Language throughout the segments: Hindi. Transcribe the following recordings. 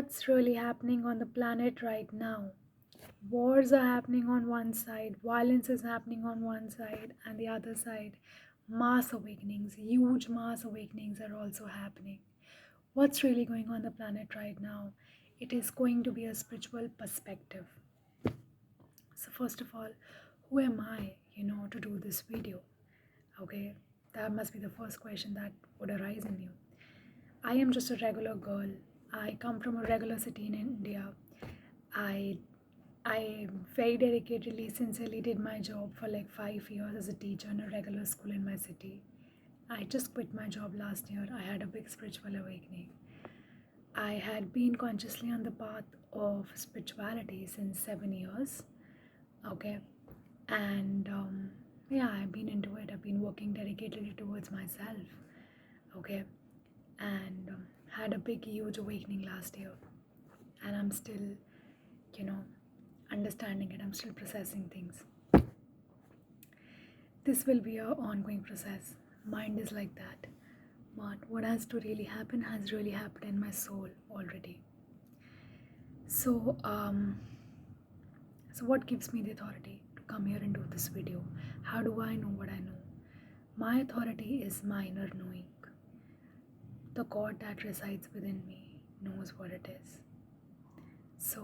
What's really happening on the planet right now? Wars are happening on one side, violence is happening on one side, and the other side, mass awakenings, huge mass awakenings are also happening. What's really going on the planet right now? It is going to be a spiritual perspective. So, first of all, who am I, to do this video? Okay, that must be the first question that would arise in you. I am just a regular girl. I come from a regular city in India. I I very dedicatedly, sincerely did my job for like 5 years as a teacher in a regular school in my city. I just quit my job last year. I had a big spiritual awakening. I had been consciously on the path of spirituality since 7 years. Okay, and yeah, I've been into it. I've been working dedicatedly towards myself. Okay, and had a big, huge awakening last year, and I'm still, you know, understanding it. I'm still processing things. This will be an ongoing process. Mind is like that. But what has to really happen has really happened in my soul already. So, so what gives me the authority to come here and do this video? How do I know what I know? My authority is my inner knowing. The God that resides within me knows what it is. So,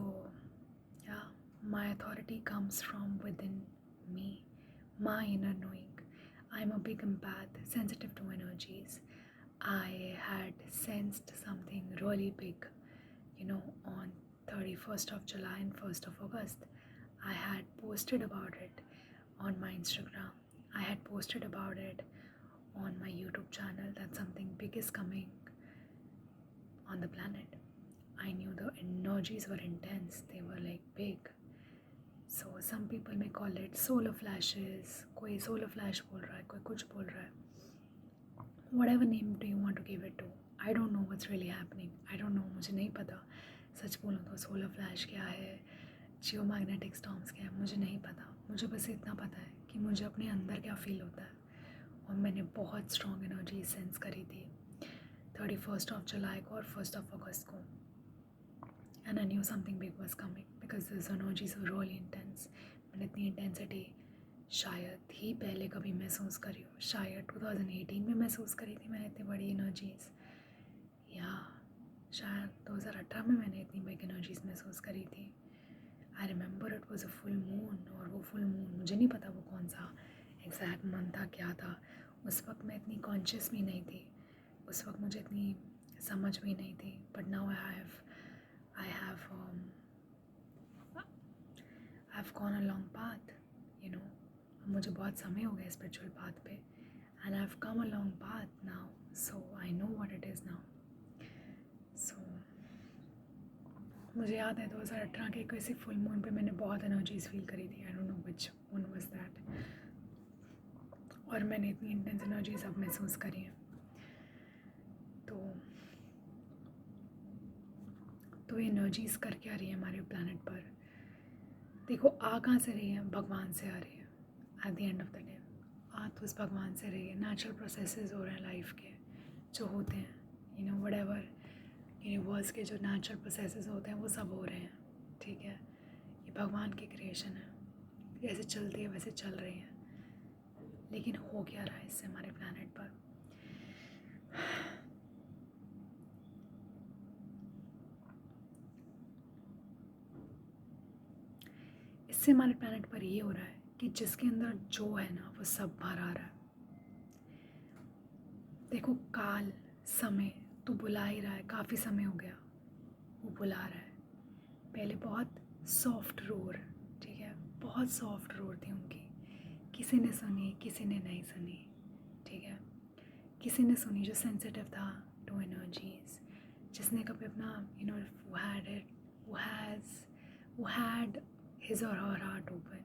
yeah, my authority comes from within me, my inner knowing. I'm a big empath, sensitive to energies. I had sensed something really big, on 31st of July and 1st of August. I had posted about it on my Instagram. I had posted about it on my YouTube channel that something big is coming on the planet. I knew the energies were intense, they were like big. So some people may call it solar flashes, कोई solar flash बोल रहा है, कोई कुछ बोल रहा है. Whatever name do you want to give it to, I don't know what's really happening. I don't know, मुझे नहीं पता. सच बोलूँ तो सोलर फ्लैश क्या है, जियो मैग्नेटिक स्टॉर्म्स क्या है, मुझे नहीं पता. मुझे बस इतना पता है कि मुझे अपने अंदर क्या फील होता है, और मैंने बहुत स्ट्रॉन्ग एनर्जी सेंस करी थी 31st of July को और 1st of August को. And I knew something big was coming because those energies were really intense. मैंने इतनी इंटेंसिटी शायद ही पहले कभी महसूस करी हो. शायद 2018 में महसूस करी थी मैंने इतनी बड़ी एनर्जीज, या शायद 2018 में मैंने इतनी बिग एनर्जीज महसूस करी थी. I remember it was a full moon, और वो फुल मून मुझे नहीं पता वो कौन सा एग्जैक्ट मंथ था, क्या था. उस वक्त मैं इतनी कॉन्शियस भी नहीं थी, उस वक्त मुझे इतनी समझ भी नहीं थी. But now I have gone a long path, मुझे बहुत समय हो गया स्पिरिचुअल पाथ पे, and I've come a long path now, so I know what it is now. So मुझे याद है 2018 के किसी फुल मून पे मैंने बहुत एनर्जीज फील करी थी. I don't know which moon was that, और मैंने इतनी इंटेंस एनर्जीज अब महसूस करी हैं. तो ये एनर्जीज कर क्या रही है हमारे प्लानट पर? देखो, आ कहाँ से रही है? भगवान से आ रही है. At the end of the day आ तो उस भगवान से रही है. नेचुरल प्रोसेसेस हो रहे हैं लाइफ के जो होते हैं, व्हाटएवर यूनिवर्स के जो नेचुरल प्रोसेसेस होते हैं वो सब हो रहे हैं. ठीक है, ये भगवान की क्रिएशन है. जैसे चलती है वैसे चल रही है. लेकिन हो क्या रहा है इससे हमारे प्लानट पर? इससे हमारे प्लानट पर ये हो रहा है कि जिसके अंदर जो है ना वो सब बाहर आ रहा है. देखो, काल समय तो बुला ही रहा है. काफ़ी समय हो गया वो बुला रहा है. पहले बहुत सॉफ्ट रोर, ठीक है, बहुत सॉफ्ट रोर थी उनकी. किसी ने सुनी, किसी ने नहीं सुनी. ठीक है, किसी ने सुनी जो सेंसिटिव था टू एनर्जीज, जिसने कभी अपना वो हैड हिज और हर हार्ट ओपन.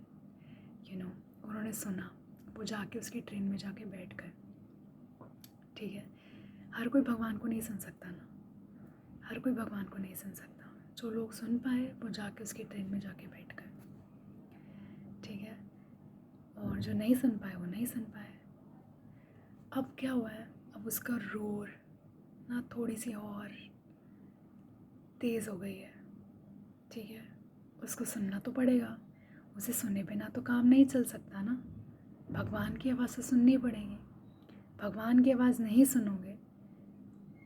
उन्होंने सुना, वो जाके उसकी ट्रेन में जाके बैठ गए. ठीक है, हर कोई भगवान को नहीं सुन सकता ना, हर कोई भगवान को नहीं सुन सकता. जो लोग सुन पाए वो जाके उसकी ट्रेन में जाके बैठ गए. ठीक है, और जो नहीं सुन पाए वो नहीं सुन पाए. अब क्या हुआ है, अब उसका रोर ना थोड़ी सी और तेज़ हो गई है, ठीक है, उसको सुनना तो पड़ेगा, उसे सुने बिना तो काम नहीं चल सकता ना। भगवान की आवाज़ तो सुननी पड़ेगी। भगवान की आवाज़ नहीं सुनोगे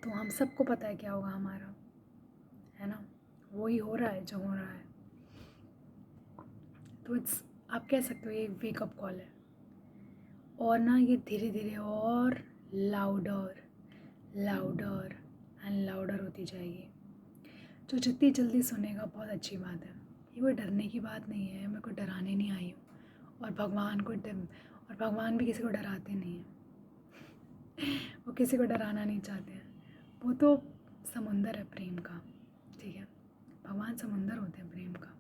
तो हम सबको पता है क्या होगा हमारा, है ना। वही हो रहा है जो हो रहा है। तो आप कह सकते हो ये एक वेकअप कॉल है। और ना ये धीरे धीरे और लाउडर लाउडर एंड लाउडर होती जाएगी। जो जितनी जल्दी सुनेगा बहुत अच्छी बात है। ये कोई डरने की बात नहीं है, मैं कोई डराने नहीं आई हूँ। और भगवान भी किसी को डराते नहीं हैं। वो किसी को डराना नहीं चाहते हैं। वो तो समुंदर है प्रेम का, ठीक है। भगवान समुंदर होते हैं प्रेम का।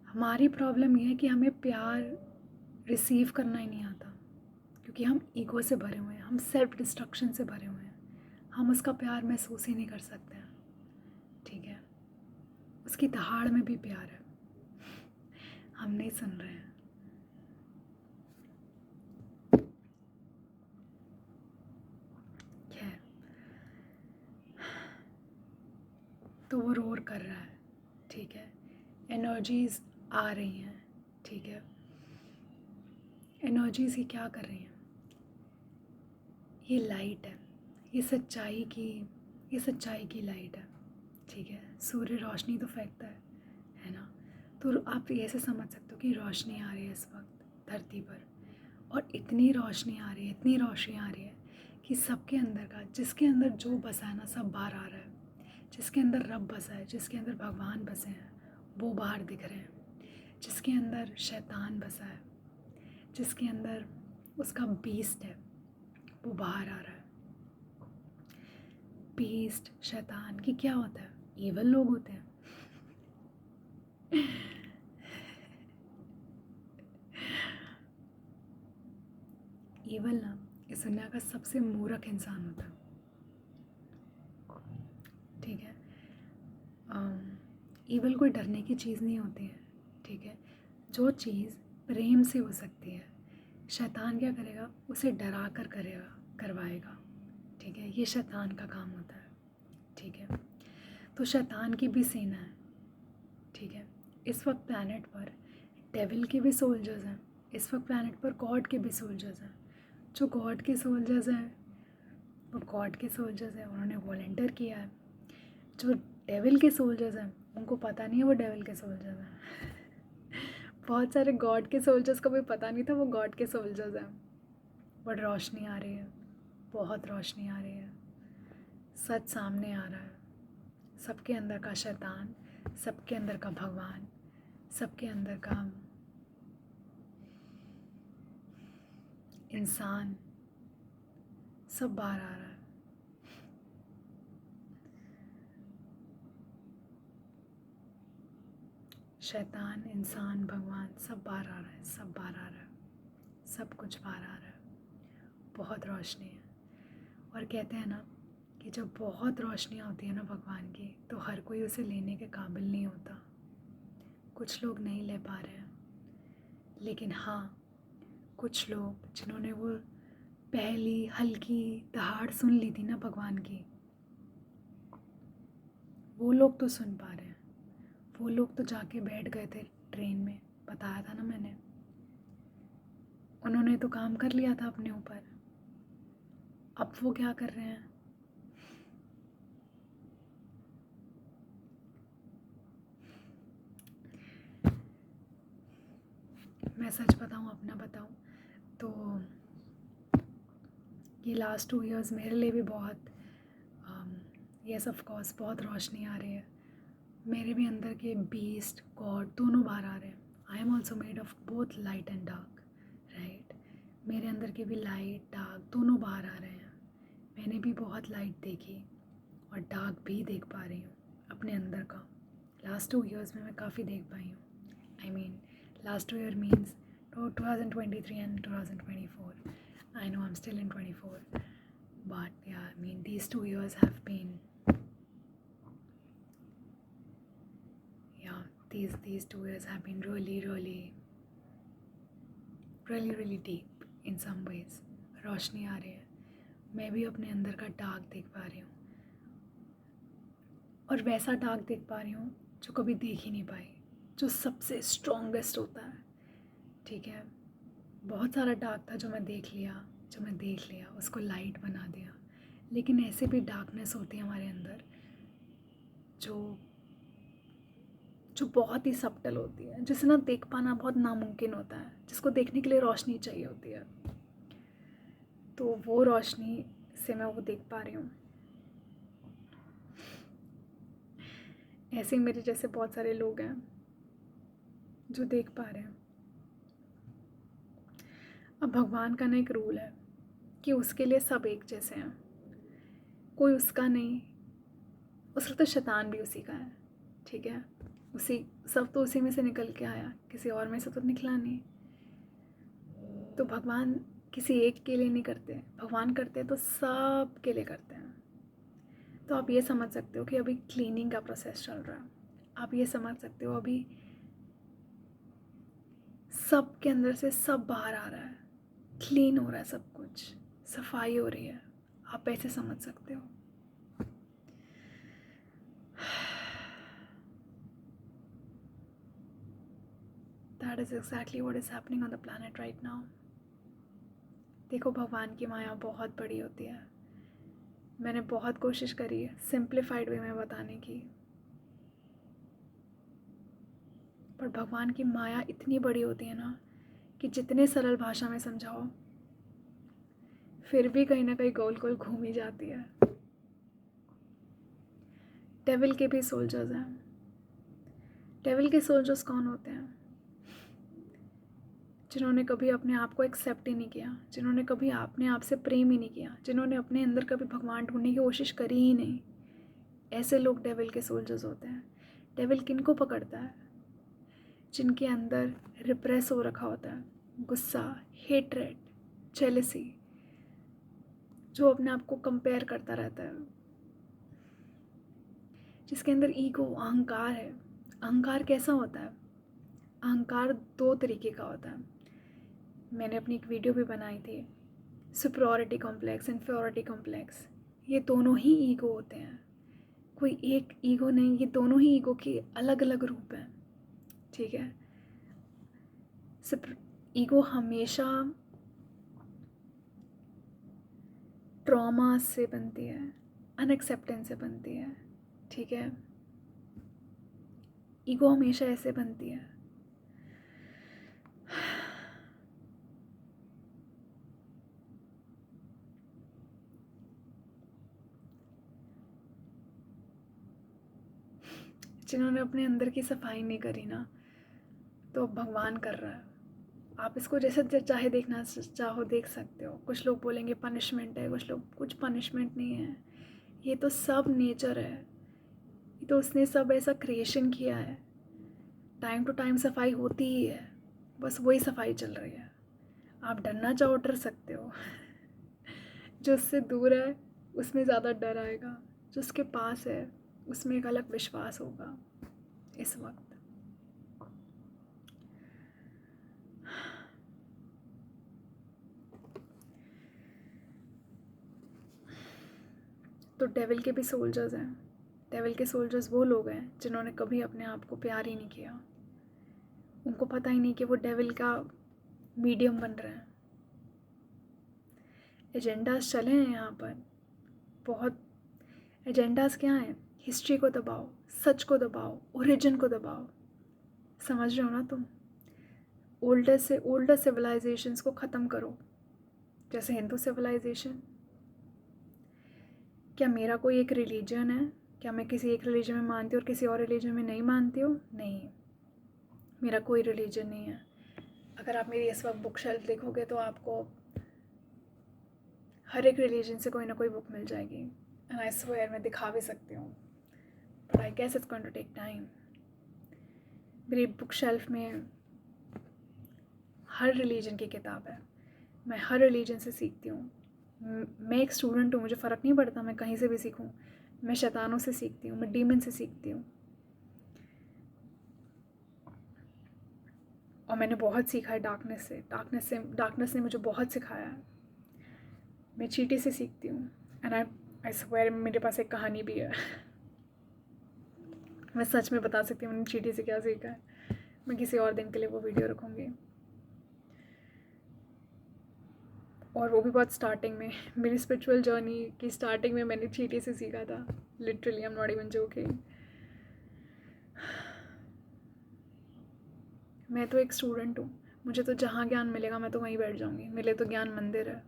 हमारी प्रॉब्लम ये है कि हमें प्यार रिसीव करना ही नहीं आता, क्योंकि हम ईगो से भरे हुए हैं, हम सेल्फ डिस्ट्रक्शन से भरे हुए हैं। हम उसका प्यार महसूस ही नहीं कर सकते हैं, ठीक है। उसकी दहाड़ में भी प्यार है, हम नहीं सुन रहे हैं। खैर, तो वो रोर कर रहा है, ठीक है। एनर्जीज आ रही हैं, ठीक है। एनर्जीज ही क्या कर रही हैं? ये लाइट है, ये सच्चाई की लाइट है, ठीक है। सूर्य रोशनी तो फेंकता है ना। तो आप ऐसे समझ सकते हो कि रोशनी आ रही है इस वक्त धरती पर, और इतनी रोशनी आ रही है कि सबके अंदर का, जिसके अंदर जो बसा है ना, सब बाहर आ रहा है। जिसके अंदर रब बसा है, जिसके अंदर भगवान बसे हैं, वो बाहर दिख रहे हैं। जिसके अंदर शैतान बसा है, जिसके अंदर उसका बीस्ट है, वो बाहर आ रहा है। बीस्ट शैतान की क्या होता है? ईवल लोग होते हैं। ईवल ना इस दुनिया का सबसे मूर्ख इंसान होता है, ठीक है। ईवल कोई डरने की चीज़ नहीं होती है, ठीक है। जो चीज़ प्रेम से हो सकती है, शैतान क्या करेगा? उसे डरा कर करवाएगा, ठीक है। ये शैतान का काम होता है, ठीक है। तो शैतान की भी सेना है, ठीक है। इस वक्त प्लैनेट पर डेविल के भी सोल्जर्स हैं, इस वक्त प्लैनेट पर गॉड के भी सोल्जर्स हैं। जो गॉड के सोल्जर्स हैं वो गॉड के सोल्जर्स हैं, उन्होंने वॉलंटियर किया है। जो डेविल के सोल्जर्स हैं उनको पता नहीं है वो डेविल के सोल्जर्स हैं। बहुत सारे गॉड के सोल्जर्स को भी पता नहीं था वो गॉड के सोल्जर्स हैं। बट रोशनी आ रही है, बहुत रोशनी आ रही है, सच सामने आ रहा है। सबके अंदर का शैतान, सबके अंदर का भगवान, सबके अंदर का इंसान, सब बाहर आ रहा है। शैतान, इंसान, भगवान, सब बाहर आ रहा है, सब बाहर आ रहा है, सब कुछ बाहर आ रहा है। बहुत रोशनी है। और कहते हैं ना कि जब बहुत रोशनी होती है ना भगवान की, तो हर कोई उसे लेने के काबिल नहीं होता। कुछ लोग नहीं ले पा रहे हैं, लेकिन हाँ, कुछ लोग जिन्होंने वो पहली हल्की दहाड़ सुन ली थी ना भगवान की, वो लोग तो सुन पा रहे हैं। वो लोग तो जाके बैठ गए थे ट्रेन में, बताया था ना मैंने। उन्होंने तो काम कर लिया था अपने ऊपर। अब वो क्या कर रहे हैं? मैं सच बताऊं, अपना बताऊं तो ये लास्ट 2 इयर्स मेरे लिए भी बहुत, यस ऑफ कोर्स, बहुत रोशनी आ रही है। मेरे भी अंदर के बीस्ट गॉड दोनों बाहर आ रहे हैं। I am also made of both light and dark, right. मेरे अंदर के भी लाइट डार्क दोनों बाहर आ रहे हैं। मैंने भी बहुत लाइट देखी और डार्क भी देख पा रही हूँ अपने अंदर का। लास्ट 2 इयर्स में मैं काफ़ी देख पाई हूँ। I mean last 2 year means 2023 and 2024. I know I'm still in 24, but yeah, I mean these 2 years have been, yeah, these 2 years have been really deep in some ways. रोशनी आ रही है, मैं भी अपने अंदर का डार्क देख पा रही हूँ। और वैसा डार्क देख पा रही हूँ जो कभी देख ही नहीं पाई, जो सबसे स्ट्रॉन्गेस्ट होता है। ठीक है, बहुत सारा डार्क था जो मैं देख लिया, उसको लाइट बना दिया। लेकिन ऐसे भी डार्कनेस होती है हमारे अंदर जो जो बहुत ही सब्टल होती है, जिसे ना देख पाना बहुत नामुमकिन होता है, जिसको देखने के लिए रोशनी चाहिए होती है। तो वो रोशनी से मैं वो देख पा रही हूँ। ऐसे ही मेरे जैसे बहुत सारे लोग हैं जो देख पा रहे हैं। अब भगवान का ना एक रूल है कि उसके लिए सब एक जैसे हैं, कोई उसका नहीं। उसका तो शैतान भी उसी का है, ठीक है, उसी सब तो उसी में से निकल के आया, किसी और में से तो निकला नहीं। तो भगवान किसी एक के लिए नहीं करते, भगवान करते हैं तो सब के लिए करते हैं। तो आप ये समझ सकते हो कि अभी क्लीनिंग का प्रोसेस चल रहा है। आप ये समझ सकते हो अभी सब के अंदर से सब बाहर आ रहा है, क्लीन हो रहा है, सब कुछ सफाई हो रही है। आप ऐसे समझ सकते हो। That is exactly what is happening on the planet right now. देखो, भगवान की माया बहुत बड़ी होती है। मैंने बहुत कोशिश करी है सिंप्लीफाइड वे में बताने की, पर भगवान की माया इतनी बड़ी होती है ना कि जितने सरल भाषा में समझाओ फिर भी कहीं ना कहीं गोल गोल घूम ही जाती है। डेविल के भी सोल्जर्स हैं। डेविल के सोल्जर्स कौन होते हैं? जिन्होंने कभी अपने आप को एक्सेप्ट ही नहीं किया, जिन्होंने कभी अपने आप से प्रेम ही नहीं किया, जिन्होंने अपने अंदर कभी भगवान ढूंढने की कोशिश करी ही नहीं। ऐसे लोग डेविल के सोल्जर्स होते हैं। डेविल किनको पकड़ता है? जिनके अंदर रिप्रेस हो रखा होता है गुस्सा, हेट्रेड, जेलसी, जो अपने आप को कंपेयर करता रहता है, जिसके अंदर ईगो, अहंकार है। अहंकार कैसा होता है? अहंकार दो तरीके का होता है। मैंने अपनी एक वीडियो भी बनाई थी, सुपीरियरिटी कॉम्प्लेक्स, इन्फीरियरिटी कॉम्प्लेक्स। ये दोनों ही ईगो होते हैं, कोई एक ईगो नहीं, ये दोनों ही ईगो के अलग अलग रूप हैं। ठीक है, ईगो हमेशा ट्रॉमा से बनती है, अनएक्सेप्टेंस से बनती है। ठीक है, ईगो हमेशा ऐसे बनती है। जिन्होंने अपने अंदर की सफाई नहीं करी ना, तो भगवान कर रहा है। आप इसको जैसे चाहे देखना चाहो देख सकते हो। कुछ लोग बोलेंगे पनिशमेंट है, कुछ लोग, कुछ पनिशमेंट नहीं है। ये तो सब नेचर है, ये तो उसने सब ऐसा क्रिएशन किया है। टाइम टू टाइम सफाई होती ही है, बस वही सफाई चल रही है। आप डरना चाहो डर सकते हो। जो उससे दूर है उसमें ज़्यादा डर आएगा, जो उसके पास है उसमें एक अलग विश्वास होगा इस वक्त। तो डेविल के भी सोल्जर्स हैं। डेविल के सोल्जर्स वो लोग हैं जिन्होंने कभी अपने आप को प्यार ही नहीं किया। उनको पता ही नहीं कि वो डेविल का मीडियम बन रहे हैं। एजेंडास चले हैं यहाँ पर बहुत। एजेंडास क्या हैं? हिस्ट्री को दबाओ, सच को दबाओ, ओरिजिन को दबाओ। समझ रहे हो ना तुम? ओल्डर सिविलाइजेशंस को ख़त्म करो, जैसे हिंदू सिविलाइजेशन। क्या मेरा कोई एक रिलीजन है? क्या मैं किसी एक रिलीजन में मानती हूँ और किसी और रिलीजन में नहीं मानती हूँ? नहीं, मेरा कोई रिलीजन नहीं है। अगर आप मेरी इस वक्त बुक शेल्फ देखोगे तो आपको हर एक रिलीजन से कोई ना कोई बुक मिल जाएगी। एंड आई स्वेयर मैं दिखा भी सकती हूँ, but I guess it's going to take time. मेरी बुक शेल्फ में हर रिलीजन की किताब है। मैं हर रिलीजन से सीखती हूँ। मैं एक स्टूडेंट हूँ, मुझे फ़र्क नहीं पड़ता मैं कहीं से भी सीखूँ। मैं शैतानों से सीखती हूँ, मैं डीमन से सीखती हूँ, और मैंने बहुत सीखा है डार्कनेस से। डार्कनेस ने मुझे बहुत सिखाया है। मैं चींटी से सीखती हूँ। एंड आई स्वेयर मेरे पास एक कहानी भी है। मैं सच में बता सकती हूँ मैंने चींटी से क्या सीखा है। मैं किसी और दिन के लिए वो वीडियो रखूँगी, और वो भी बहुत स्टार्टिंग में, मेरी स्पिरिचुअल जर्नी की स्टार्टिंग में मैंने चींटी से सीखा था। Literally I am not even joking. मैं तो एक स्टूडेंट हूँ, मुझे तो जहाँ ज्ञान मिलेगा मैं तो वहीं बैठ जाऊँगी। मेरे लिए तो ज्ञान मंदिर है।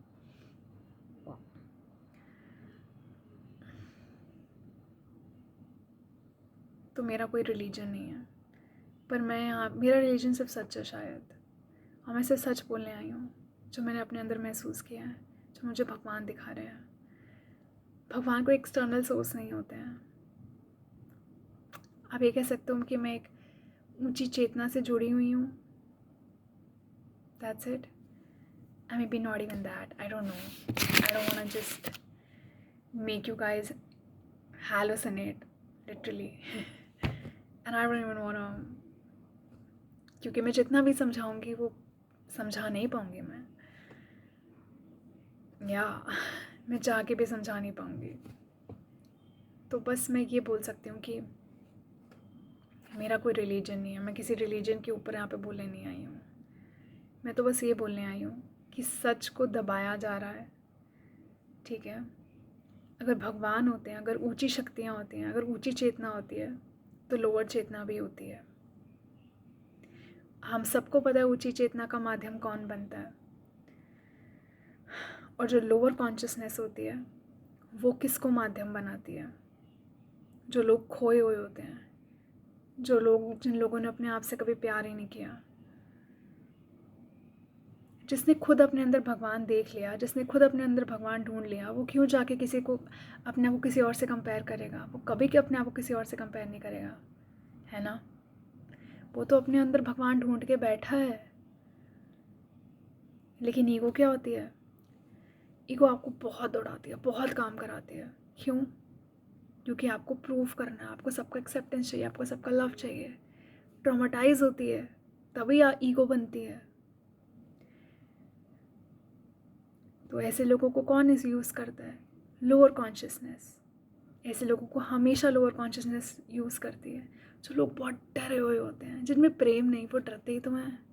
तो मेरा कोई रिलीजन नहीं है, पर मैं यहाँ, मेरा रिलीजन सिर्फ सच है शायद, और मैं सिर्फ सच बोलने आई हूँ जो मैंने अपने अंदर महसूस किया है, जो मुझे भगवान दिखा रहे हैं। भगवान को एक्सटर्नल सोर्स नहीं होते हैं। आप ये कह सकते हो कि मैं एक ऊंची चेतना से जुड़ी हुई हूँ, that's it. I may be not even that, I don't know, I don't want just make you guys hallucinate literally and I don't even wanna, क्योंकि मैं जितना भी समझाऊंगी वो समझा नहीं पाऊंगी मैं, या मैं चाह के भी समझा नहीं पाऊंगी। तो बस मैं ये बोल सकती हूँ कि मेरा कोई रिलीजन नहीं है, मैं किसी रिलीजन के ऊपर यहाँ पे बोलने नहीं आई हूँ। मैं तो बस ये बोलने आई हूँ कि सच को दबाया जा रहा है, ठीक है। अगर भगवान होते हैं, अगर ऊंची शक्तियाँ होती हैं, अगर ऊंची चेतना होती है, तो लोअर चेतना भी होती है। हम सबको पता है ऊंची चेतना का माध्यम कौन बनता है, और जो लोअर कॉन्शियसनेस होती है वो किसको माध्यम बनाती है? जो लोग खोए हुए होते हैं, जो लोग, जिन लोगों ने अपने आप से कभी प्यार ही नहीं किया, जिसने खुद अपने अंदर भगवान देख लिया, जिसने खुद अपने अंदर भगवान ढूंढ लिया, वो क्यों जाके किसी को, अपने आप को किसी और से कंपेयर करेगा? वो कभी कि अपने आप को किसी और से कंपेयर नहीं करेगा, है ना। वो तो अपने अंदर भगवान ढूंढ के बैठा है। लेकिन ईगो क्या होती है? ईगो आपको बहुत दौड़ाती है, बहुत काम कराती है। क्यों? क्योंकि आपको प्रूव करना है, आपको सबका एक्सेप्टेंस चाहिए, आपको सबका लव चाहिए। ट्रॉमाटाइज होती है तभी ईगो बनती है। तो ऐसे लोगों को कौन इस यूज़ करता है? Lower consciousness. ऐसे लोगों को हमेशा लोअर कॉन्शियसनेस यूज़ करती है। जो लोग बहुत डरे हुए होते हैं, जिनमें प्रेम नहीं, वो डरते ही तो हैं।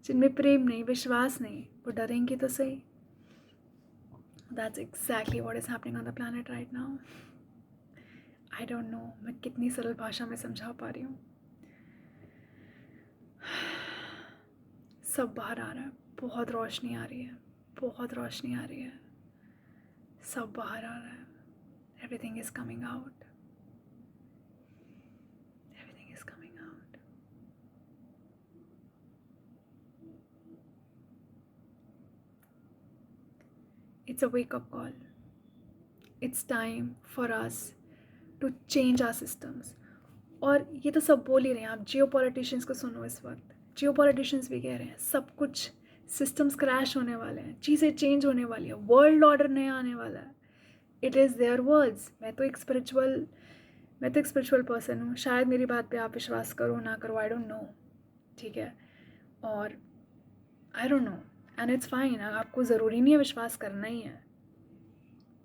जिनमें प्रेम नहीं, विश्वास नहीं, वो डरेंगे तो सही। That's exactly what is happening on the planet right now. I don't know मैं कितनी सरल भाषा में समझा पा रही हूँ। सब बाहर आ रहा है, बहुत रोशनी आ रही है, बहुत रोशनी आ रही है, सब बाहर आ रहा है। Everything is coming out, everything is coming out. It's a wake up call. It's time for us to change our systems. और ये तो सब बोल ही रहे हैं, आप जियो पॉलिटिशियंस को सुनो। इस वक्त जियो पॉलिटिशियंस भी कह रहे हैं सब कुछ, सिस्टम्स क्रैश होने वाले हैं, चीज़ें चेंज होने वाली है, वर्ल्ड ऑर्डर नया आने वाला है। It is their words. मैं तो एक स्पिरिचुअल पर्सन हूँ। शायद मेरी बात पे आप विश्वास करो ना करो, आई डोंट नो, ठीक है। और I don't know, and it's fine. आपको ज़रूरी नहीं है विश्वास करना ही है।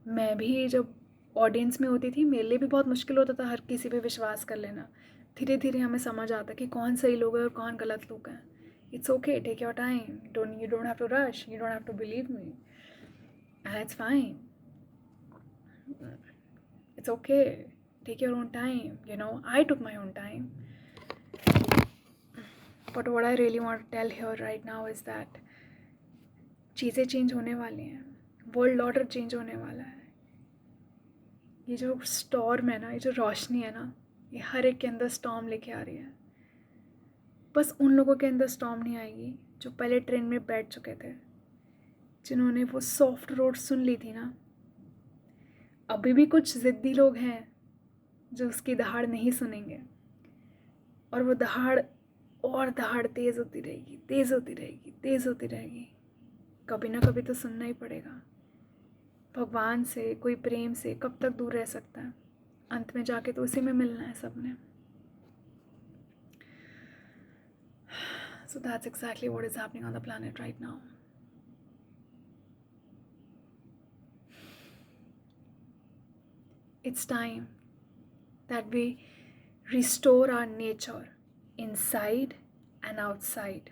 मैं भी जब ऑडियंस में होती थी, मेरे लिए भी बहुत मुश्किल होता था हर किसी पे विश्वास कर लेना। धीरे धीरे हमें समझ आता कि कौन सही लोग हैं और कौन गलत लोग हैं। It's okay, take your time, you don't have to rush, you don't have to believe me, and it's fine. It's okay. Take your own time. I took my own time. But what I really want to tell here right now is that चीज़ें चेंज होने वाली हैं, वर्ल्ड ऑर्डर चेंज होने वाला है। ये जो स्टॉर्म है ना, ये जो रोशनी है ना, ये हर एक के अंदर स्टॉर्म लेके आ रही है। बस उन लोगों के अंदर स्टॉर्म नहीं आएगी जो पहले ट्रेन में बैठ चुके थे, जिन्होंने वो सॉफ्ट रोड सुन ली थी ना। अभी भी कुछ ज़िद्दी लोग हैं जो उसकी दहाड़ नहीं सुनेंगे, और वो दहाड़ और दहाड़ तेज़ होती रहेगी, तेज़ होती रहेगी, तेज़ होती रहेगी। कभी ना कभी तो सुनना ही पड़ेगा। भगवान से, कोई प्रेम से कब तक दूर रह सकता है? अंत में जाके तो उसी में मिलना है सबने। So that's exactly what is happening on the planet right now. It's time that we restore our nature inside and outside.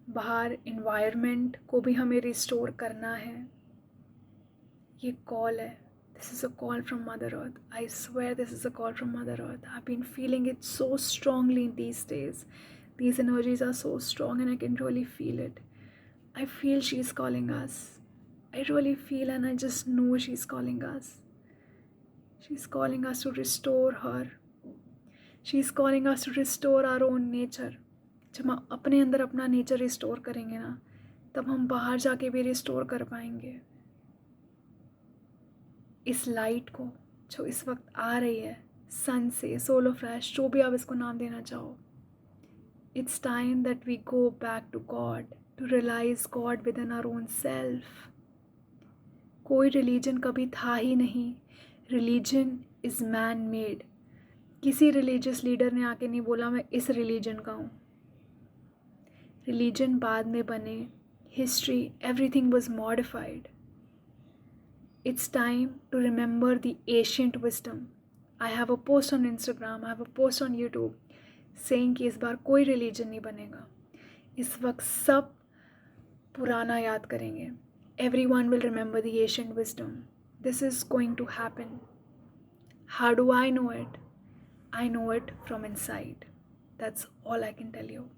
बाहर environment को भी हमें restore करना है. ये call है. This is a call from Mother Earth. I swear this is a call from Mother Earth. I've been feeling it so strongly in these days. These energies are so strong and I can really feel it. I feel she's calling us. I really feel and I just know she's calling us. She's calling us to restore her. She's calling us to restore our own nature. जब हम अपने अंदर अपना नेचर रिस्टोर करेंगे ना, तब हम बाहर जाके भी रिस्टोर कर पाएंगे. इस लाइट को जो इस वक्त आ रही है सन से, सोलो फ्लैश, जो भी आप इसको नाम देना चाहो, it's time that we go back to God, to realise God within our own self. कोई रिलीजन कभी था ही नहीं. Religion is man made. किसी रिलीजियस लीडर ने आके नहीं बोला मैं इस रिलीजन का हूँ. रिलीजन बाद में बने. History, everything was modified. It's time to remember the ancient wisdom. I have a post on Instagram, I have a post on YouTube saying कि इस बार कोई religion नहीं बनेगा. इस वक्त सब पुराना याद करेंगे. Everyone will remember the ancient wisdom. This is going to happen. How do I know it? I know it from inside. That's all I can tell you.